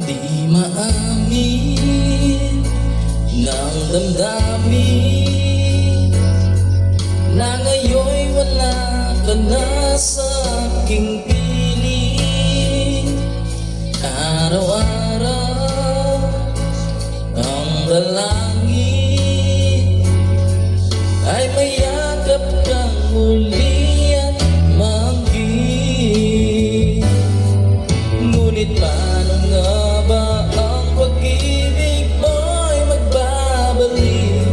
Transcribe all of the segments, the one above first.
Di maamin ng damdamin na ngayon'y wala ka na sa aking piling. Araw-araw ang dalangin ay mayakap kang muli at manggit. Ngunit paano nga ba ang pag-ibig mo'y magbabalik?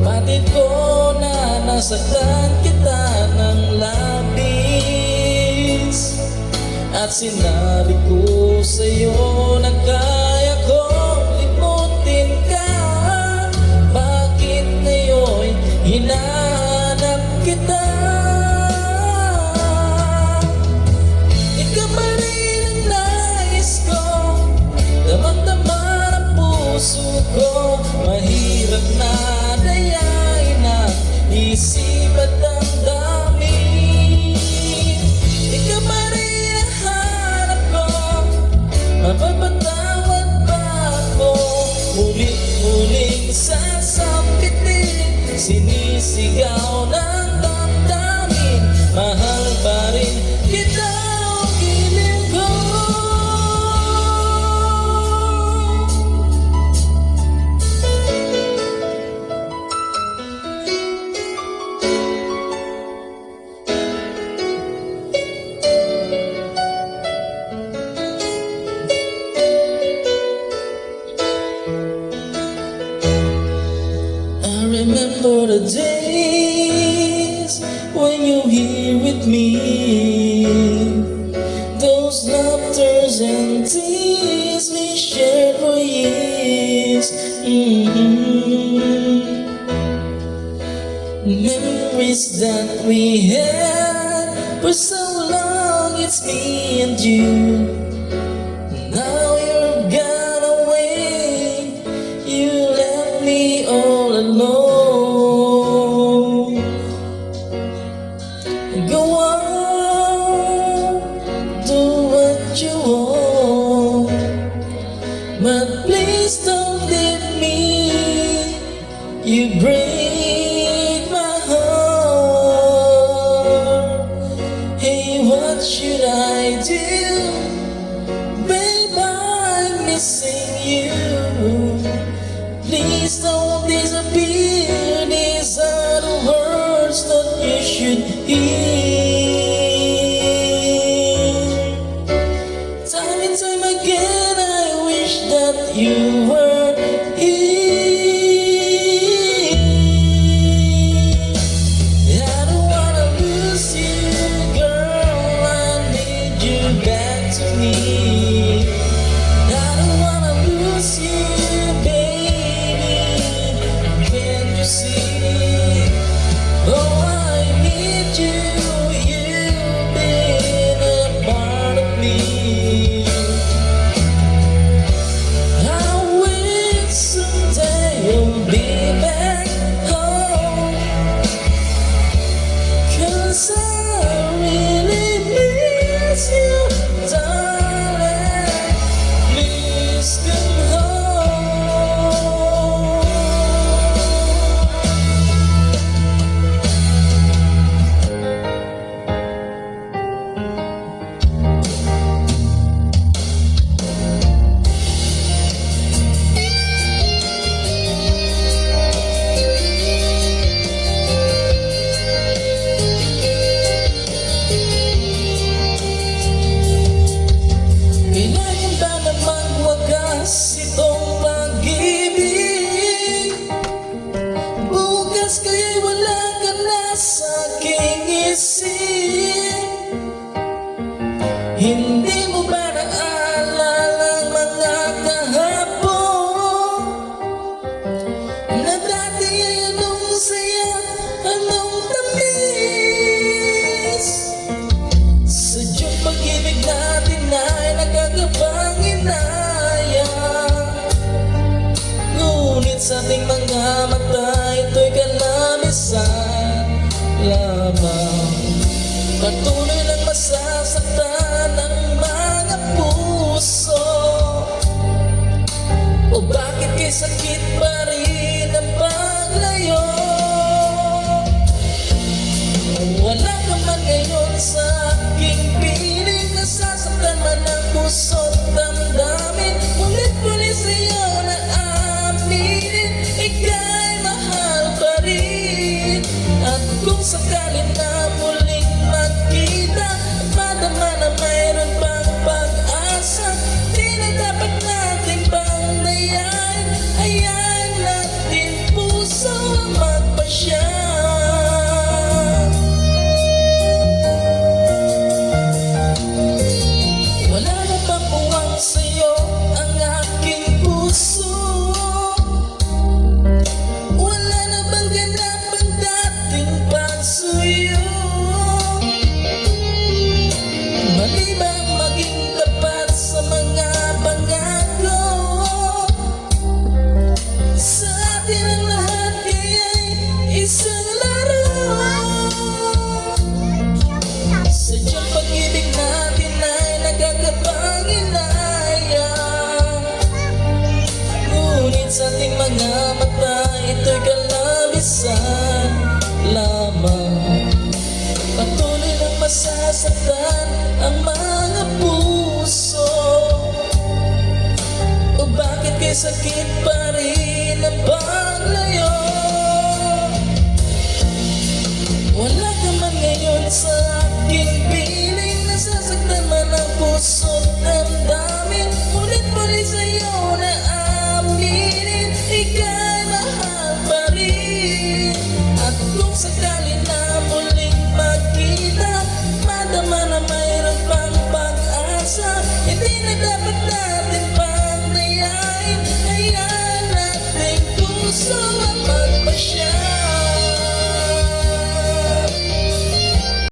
Batid ko na nasaktan kita ng labis, at sinabi ko sa'yo na kaya kong limutin ka. Bakit ngayon'y hinahanap kita? Ikaw pa rin ang nais ko, damang-dama ng puso ko. Mahirap na dayain ang isip at damdamin. Ikaw pa rin ang hanap ko, mapapatawad ba ako? Muling-muling sasampitin, sinisigaw ng damdamin. Mahal pa rin kita o piling ko. I remember the days when you're here with me, those laughters and tears we shared for years. Memories that we had for so long, it's me and you. Now you're gone away, you left me all alone. Go on, do what you want, but please don't leave me. You break my heart. Hey, what should I do? Babe, I'm missing you. Please don't disappear. These are the words that you should hear. Time and time again I wish that you were here. I don't wanna lose you, girl, I need you back to me. I don't wanna lose you, baby, can't you see? Oh, I need you, you've been a part of me. I wish someday you'll be back home, 'cause I really miss you, darling. Please come home. Kailangan ba namang wagas itong pag-ibig? Bukas kaya'y wala ka na sa aking isip. Hindi mo ba naalala ang mga kahapon na dati ay anong saya, anong tamis? Sadyang pag-ibig natin ay nagkakapanghinayang, ngunit sa ating mga mata ito'y kalamisan lamang. Patuloy lang masasaktan ang mga puso say